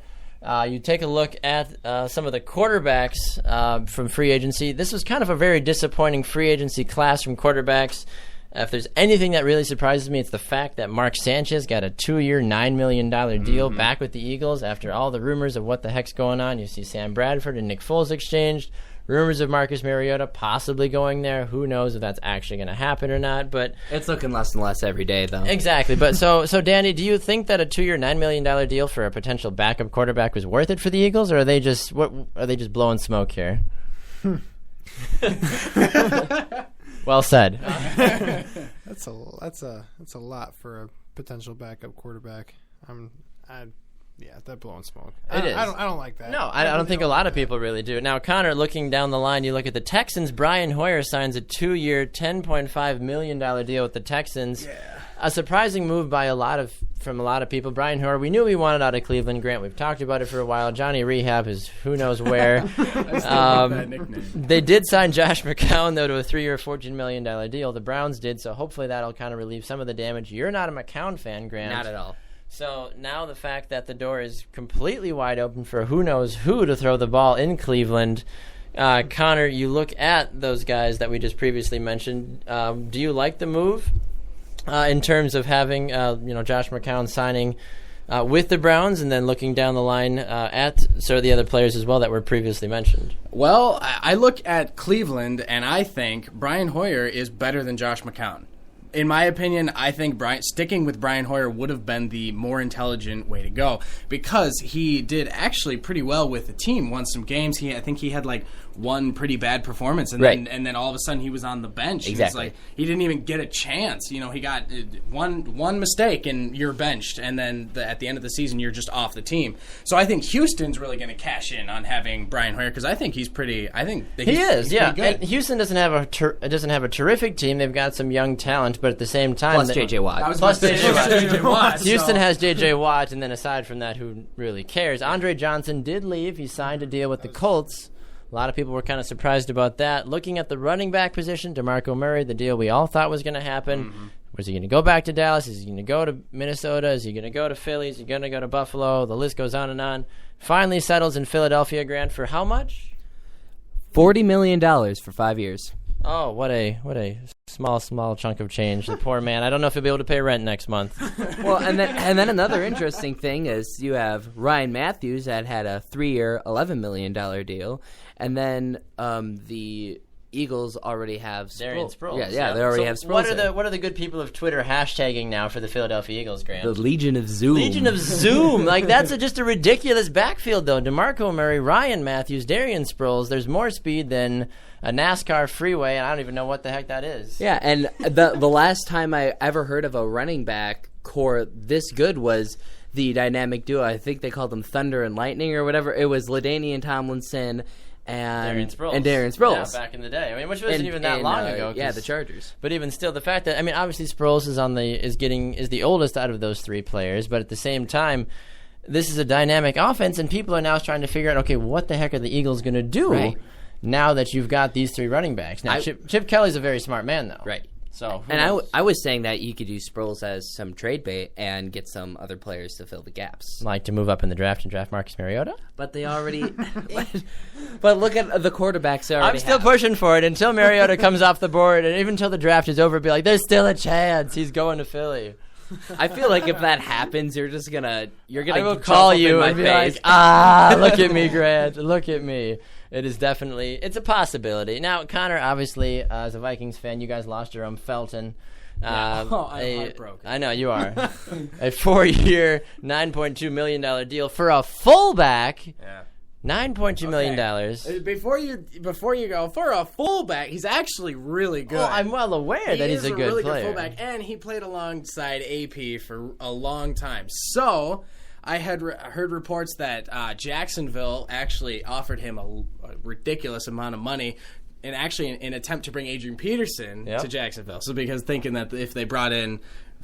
You take a look at some of the quarterbacks from free agency. This was kind of a very disappointing free agency class from quarterbacks. If there's anything that really surprises me, it's the fact that Mark Sanchez got a 2-year, $9 million deal back with the Eagles after all the rumors of what the heck's going on. You see Sam Bradford and Nick Foles exchanged. Rumors of Marcus Mariota possibly going there. Who knows if that's actually going to happen or not? But it's looking less and less every day, though. Exactly. But so Danny, do you think that a 2-year, $9 million deal for a potential backup quarterback was worth it for the Eagles, or are they just blowing smoke here? Well said. That's a lot for a potential backup quarterback. Yeah, that blowing smoke. It is. I don't like that. No, I don't think a lot of people really do. Now, Connor, looking down the line, you look at the Texans. Brian Hoyer signs a 2-year, $10.5 million deal with the Texans. Yeah. A surprising move by from a lot of people. Brian Hoyer, we knew we wanted out of Cleveland. Grant, we've talked about it for a while. Johnny Rehab is who knows where. That nickname. They did sign Josh McCown, though, to a 3-year, $14 million deal. The Browns did, so hopefully that'll kind of relieve some of the damage. You're not a McCown fan, Grant. Not at all. So now the fact that the door is completely wide open for who knows who to throw the ball in Cleveland. Connor, you look at those guys that we just previously mentioned. Do you like the move in terms of having Josh McCown signing with the Browns and then looking down the line at sort of the other players as well that were previously mentioned? Well, I look at Cleveland and I think Brian Hoyer is better than Josh McCown. In my opinion, I think sticking with Brian Hoyer would have been the more intelligent way to go because he did actually pretty well with the team, won some games. I think he had like one pretty bad performance, and then all of a sudden he was on the bench. Exactly. He didn't even get a chance. He got one mistake and you're benched, and then at the end of the season you're just off the team. So I think Houston's really going to cash in on having Brian Hoyer because I think he's pretty. I think that he's yeah. good. And Houston doesn't have a terrific team. They've got some young talent, but at the same time, plus J.J. Watt. Plus J.J. Watt. Houston has J.J. Watt, and then aside from that, who really cares? Andre Johnson did leave. He signed a deal with the Colts. A lot of people were kind of surprised about that. Looking at the running back position, DeMarco Murray, the deal we all thought was going to happen. Mm-hmm. Was he going to go back to Dallas? Is he going to go to Minnesota? Is he going to go to Philly? Is he going to go to Buffalo? The list goes on and on. Finally settles in Philadelphia, Grant, for how much? $40 million for 5 years. Oh, what a small chunk of change. The poor man. I don't know if he'll be able to pay rent next month. Well, and then another interesting thing is you have Ryan Matthews that had a 3-year, $11 million deal, and then the Eagles already have Darian Sproles. Yeah, they already have Sproles. What are the good people of Twitter hashtagging now for the Philadelphia Eagles, Grant? The Legion of Zoom. Legion of Zoom. Like, that's just a ridiculous backfield, though. DeMarco Murray, Ryan Matthews, Darian Sproles. There's more speed than a NASCAR freeway, and I don't even know what the heck that is. Yeah, and the last time I ever heard of a running back core this good was the dynamic duo. I think they called them Thunder and Lightning or whatever. It was LaDainian Tomlinson and Darian Sproles. Yeah, back in the day. I mean, which wasn't even that long ago. Yeah, the Chargers. But even still, the fact that, I mean, obviously Sproles is the oldest out of those three players, but at the same time, this is a dynamic offense, and people are now trying to figure out, okay, what the heck are the Eagles going to do now that you've got these three running backs? Now, Chip Kelly's a very smart man, though. Right. So, and I was saying that you could use Sproles as some trade bait and get some other players to fill the gaps. Like to move up in the draft and draft Marcus Mariota? But they already... but look at the quarterbacks they already I'm still pushing for it until Mariota comes off the board, and even until the draft is over, be like, there's still a chance he's going to Philly. I feel like if that happens, you're gonna I will call you and be face. like, look at me, Grant, look at me. It's a possibility. Now, Connor, obviously, as a Vikings fan, you guys lost Jerome Felton. I'm heartbroken. I know, you are. A 4-year, $9.2 million deal for a fullback. Yeah. $9.2 million. Before you go, for a fullback, he's actually really good. Oh, I'm well aware that he's a good really player. Good fullback, and he played alongside AP for a long time. So I had heard reports that Jacksonville actually offered him a ridiculous amount of money, and actually in an attempt to bring Adrian Peterson to Jacksonville. So because thinking that if they brought in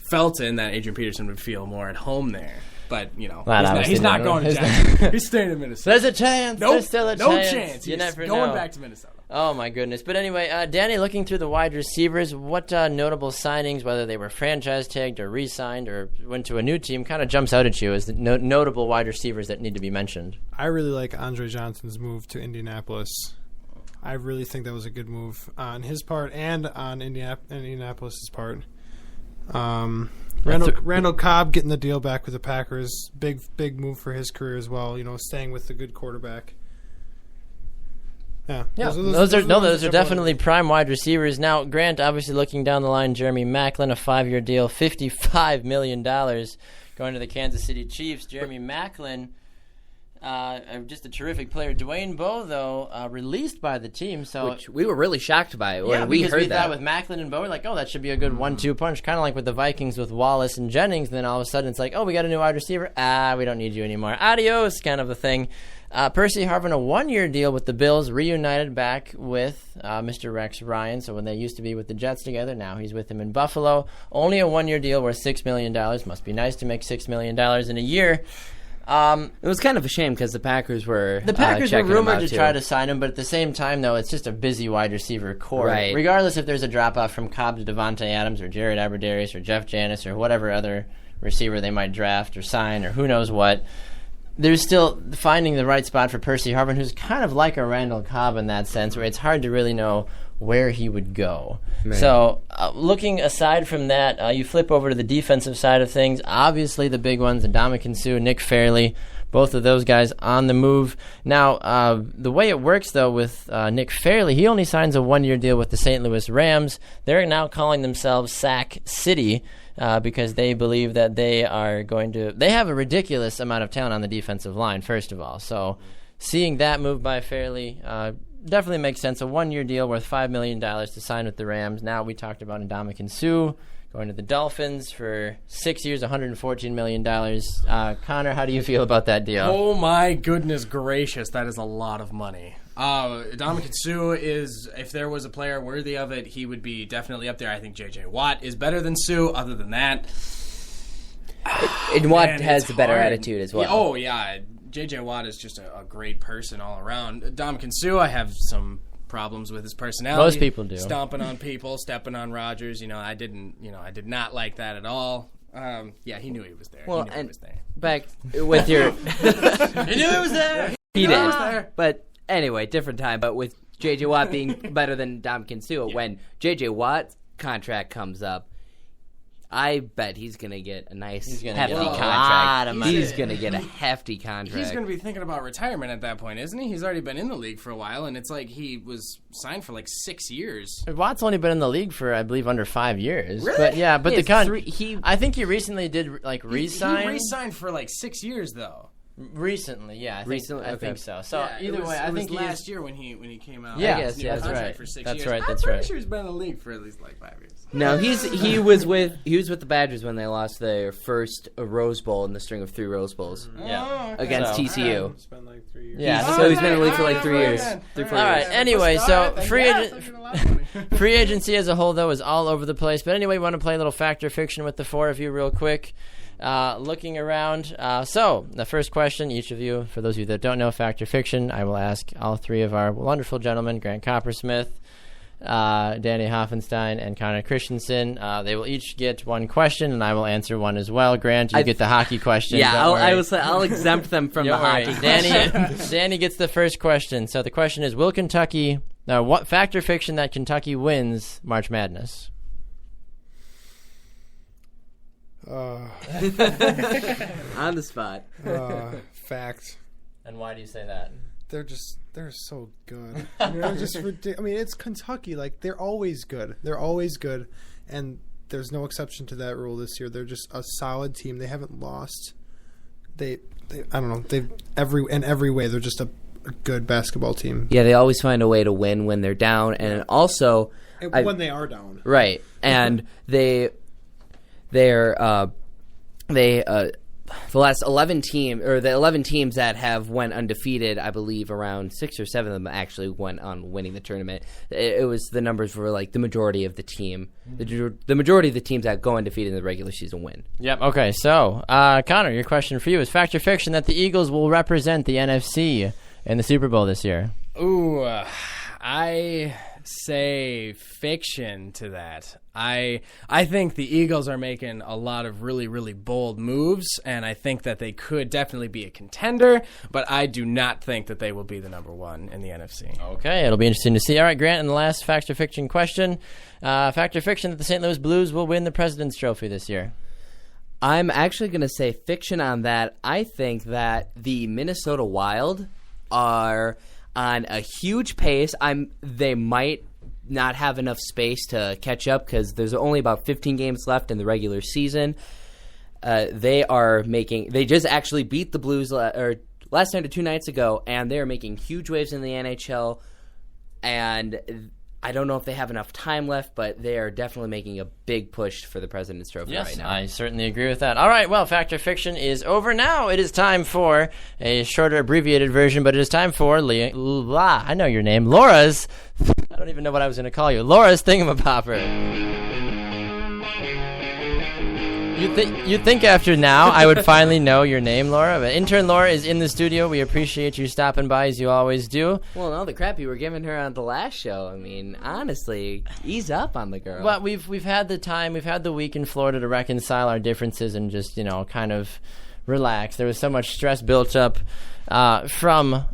Felton, that Adrian Peterson would feel more at home there. But, you know, he's not going to Jacksonville. He's staying in Minnesota. There's a chance. Nope. There's still a no chance. chance. You He's never going know. back to Minnesota. Oh, my goodness. But anyway, Danny, looking through the wide receivers, what notable signings, whether they were franchise tagged or re-signed or went to a new team, kind of jumps out at you as the notable wide receivers that need to be mentioned? I really like Andre Johnson's move to Indianapolis. I really think that was a good move on his part and on Indianapolis' part. Randall Cobb getting the deal back with the Packers, big move for his career as well. You know, staying with the good quarterback. Yeah, those are definitely prime wide receivers. Now, Grant, obviously looking down the line, Jeremy Maclin, a 5-year deal, $55 million going to the Kansas City Chiefs. Jeremy Maclin, just a terrific player. Dwayne Bowe, though, released by the team. Which we were really shocked by when we heard that. Thought with Maclin and Bowe, we're like, oh, that should be a good 1-2 punch, kind of like with the Vikings with Wallace and Jennings. And then all of a sudden it's like, oh, we got a new wide receiver. We don't need you anymore. Adios, kind of a thing. Percy Harvin, a 1-year deal with the Bills, reunited back with Mr. Rex Ryan. So when they used to be with the Jets together, now he's with him in Buffalo. Only a 1-year deal worth $6 million. Must be nice to make $6 million in a year. It was kind of a shame because the Packers were rumored to try to sign him, but at the same time, though, it's just a busy wide receiver core. Right. Regardless if there's a drop-off from Cobb to Devontae Adams or Jared Aberdarius or Jeff Janis or whatever other receiver they might draft or sign or who knows what, there's still finding the right spot for Percy Harvin, who's kind of like a Randall Cobb in that sense, where it's hard to really know where he would go. Man. So, looking aside from that, you flip over to the defensive side of things. Obviously, the big ones, Ndamukong Suh, Nick Fairley, both of those guys on the move. Now, the way it works, though, with Nick Fairley, he only signs a 1-year deal with the St. Louis Rams. They're now calling themselves Sack City because they believe that they have a ridiculous amount of talent on the defensive line, first of all. So, seeing that move by Fairley definitely makes sense. A 1-year deal worth $5 million to sign with the Rams. Now we talked about Ndamukong Suh going to the Dolphins for 6 years, $114 million. Connor, how do you feel about that deal? Oh my goodness gracious, that is a lot of money. Ndamukong Suh is, if there was a player worthy of it, he would be definitely up there. I think J.J. Watt is better than Suh. Other than that, and Watt has a better attitude as well. Oh yeah. J.J. Watt is just a great person all around. Ndamukong Suh, I have some problems with his personality. Most people do. Stomping on people, stepping on Rodgers. I did not like that at all. He knew he was there. Well, he was there. Back with your... He knew he was there! He did. But anyway, different time. But with J.J. Watt being better than Ndamukong Suh, when J.J. Watt's contract comes up, I bet he's going to get a nice gonna hefty get a contract. lot of money. He's going to get a hefty contract. He's going to be thinking about retirement at that point, isn't he? He's already been in the league for a while, and it's like he was signed for like 6 years. Watt's only been in the league for, I believe, under 5 years. Really? But yeah, but He the has three- I think he recently did like re-sign. He re-signed for like 6 years, though. Recently, yeah, I Recently? think Okay. so. So Yeah, either way, I it think was he's last year when he came out. Yeah, I guess, yeah, that's Contract right. For 6 That's years. right. I'm That's pretty right. sure he's been in the league for at least like 5 years. No, he was with the Badgers when they lost their first Rose Bowl in the string of 3 Rose Bowls Yeah. against So- TCU. It's been like 3 years. Yeah. So he's been in the league for like 3 years. All 3-4 All right. years. Anyway, so free free agency as a whole, though, is all over the place. But anyway, we want to play a little fact or fiction with the 4 of you real quick. Looking around. So the first question, each of you, for those of you that don't know fact or fiction, I will ask all 3 of our wonderful gentlemen, Grant Coppersmith, Danny Hoffenstein, and Connor Christensen. They will each get 1 question, and I will answer 1 as well. Grant, you get the hockey question. Yeah, Don't worry. I'll exempt them from the Don't worry. hockey. Danny gets the first question. So the question is, will Kentucky... Now, what fact or fiction that Kentucky wins March Madness? On the spot. Fact. And why do you say that? They're so good. They're just ridiculous. I mean, it's Kentucky. Like, they're always good. They're always good. And there's no exception to that rule this year. They're just a solid team. They haven't lost. They I don't know. In every way, they're just a good basketball team. Yeah, they always find a way to win when they're down, and also When they are down. right, and the last 11 teams that have went undefeated, I believe around 6 or 7 of them actually went on winning the tournament. It was the numbers were like the majority of the team, the majority of the teams that go undefeated in the regular season win. Yep. Okay. So, Connor, your question for you is fact or fiction that the Eagles will represent the NFC in the Super Bowl this year? Ooh, I say fiction to that. I think the Eagles are making a lot of really, really bold moves, and I think that they could definitely be a contender, but I do not think that they will be the number 1 in the NFC. Okay, it'll be interesting to see. All right, Grant, and the last fact or fiction question. Fact or fiction that the St. Louis Blues will win the President's Trophy this year? I'm actually going to say fiction on that. I think that the Minnesota Wild are on a huge pace. They might not have enough space to catch up because there's only about 15 games left in the regular season. They just actually beat the Blues last night or 2 nights ago, and they're making huge waves in the NHL. And I don't know if they have enough time left, but they are definitely making a big push for the President's Trophy right now. I certainly agree with that. All right, well, Fact or Fiction is over now. It is time for a shorter, abbreviated version, but it is time for I know your name, Laura's. I don't even know what I was going to call you. Laura's Thingamapopper. You'd think after now I would finally know your name, Laura, but intern Laura is in the studio. We appreciate you stopping by as you always do. Well, no, the crap you were giving her on the last show. I mean, honestly, ease up on the girl. Well, we've had the time, we've had the week in Florida to reconcile our differences and just, kind of relax. There was so much stress built up from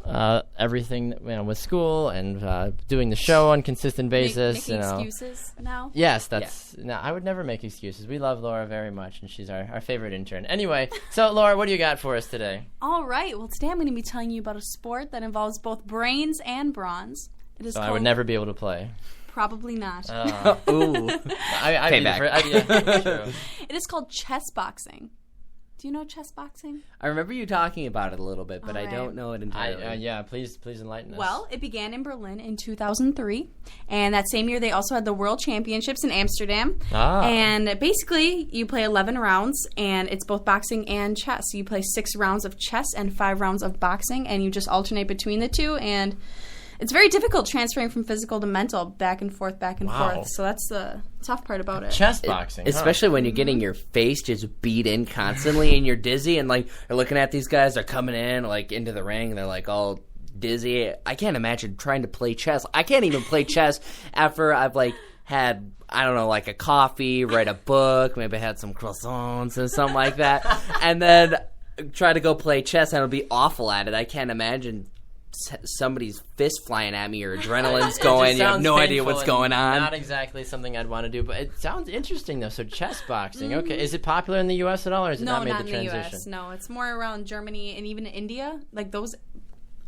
everything with school and doing the show on a consistent basis. Making excuses now? Yes, no, I would never make excuses. We love Laura very much, and she's our favorite intern. Anyway, so Laura, what do you got for us today? All right. Well, today I'm going to be telling you about a sport that involves both brains and brawns. It is So called... I would never be able to play. Probably not. Ooh. Payback. True. It is called chess boxing. Do you know chess boxing? I remember you talking about it a little bit, but All I right. don't know it entirely. Please enlighten us. Well, it began in Berlin in 2003, and that same year they also had the World Championships in Amsterdam. And basically, you play 11 rounds, and it's both boxing and chess. You play 6 rounds of chess and 5 rounds of boxing, and you just alternate between the two, and it's very difficult transferring from physical to mental, back and forth, Wow. forth. So that's the tough part about it. Chess boxing, Especially when you're getting your face just beat in constantly and you're dizzy and like you're looking at these guys, they're coming in like into the ring and they're like all dizzy. I can't imagine trying to play chess. I can't even play chess after I've like had, I don't know, like a coffee, read a book, maybe had some croissants and something like that, and then try to go play chess and I'll be awful at it. I can't imagine somebody's fist flying at me or adrenaline's going. You have no idea what's going on. Not exactly something I'd want to do, but it sounds interesting though. So chess boxing, okay. Is it popular in the U.S. at all, or has it not made the transition? No, not in the U.S. No, it's more around Germany and even India, like those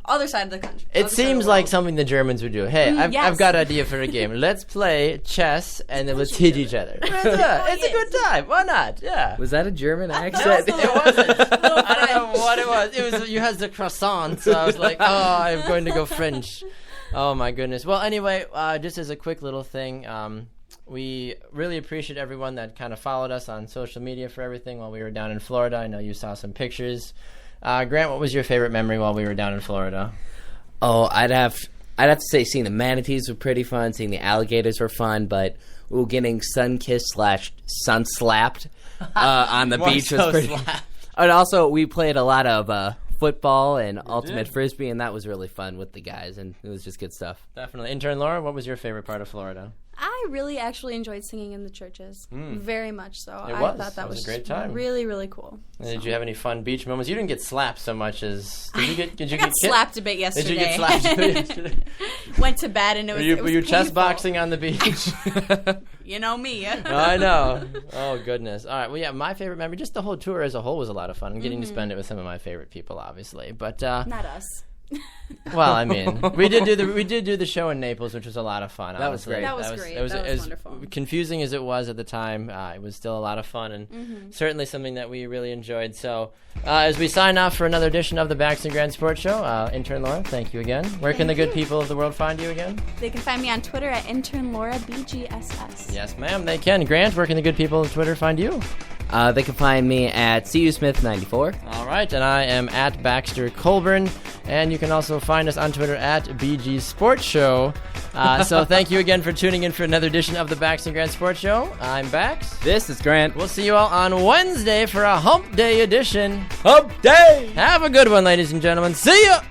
other side of the country. It seems like something the Germans would do. Hey, I've got an idea for a game. Let's play chess and then let's hit each other. It's a good time. Why not? Yeah. Was that a German accent? No, it wasn't. I don't know what it was. It was you had the croissant, so I was like, oh, I'm going to go French. Oh my goodness. Well, anyway, just as a quick little thing, we really appreciate everyone that kind of followed us on social media for everything while we were down in Florida. I know you saw some pictures. Grant, what was your favorite memory while we were down in Florida? Oh, I'd have to say seeing the manatees were pretty fun. Seeing the alligators were fun, but getting sun-kissed / sun-slapped on the beach was pretty fun. And also, we played a lot of football and ultimate frisbee, and that was really fun with the guys, and it was just good stuff. Definitely. Intern Laura, what was your favorite part of Florida? I really actually enjoyed singing in the churches. Very much so. I thought that was a great time. Really, really cool. And did you have any fun beach moments? You didn't get slapped so much as... Did you get slapped a bit yesterday. Did you get slapped a bit yesterday? Went to bed and it was Were you chess boxing on the beach? You know me. I know. Oh, goodness. All right. Well, yeah, my favorite memory, just the whole tour as a whole was a lot of fun. And getting to spend it with some of my favorite people, obviously. But not us. Well, I mean, we did do the show in Naples, which was a lot of fun. That was great. That was great. That was wonderful. Confusing as it was at the time, it was still a lot of fun and certainly something that we really enjoyed. So, as we sign off for another edition of the Baxton Grand Sports Show, Intern Laura, thank you again. Where can the good people of the world find you again? They can find me on Twitter at Intern Laura BGSS. Yes, ma'am, they can. Grant, where can the good people of Twitter find you? They can find me at CUSmith94. All right, and I am at Baxter Colburn, and you can also find us on Twitter at BG Sports Show. So thank you again for tuning in for another edition of the Baxton Grand Sports Show. I'm Bax. This is Grant. We'll see you all on Wednesday for a Hump Day edition. Hump Day! Have a good one, ladies and gentlemen. See ya!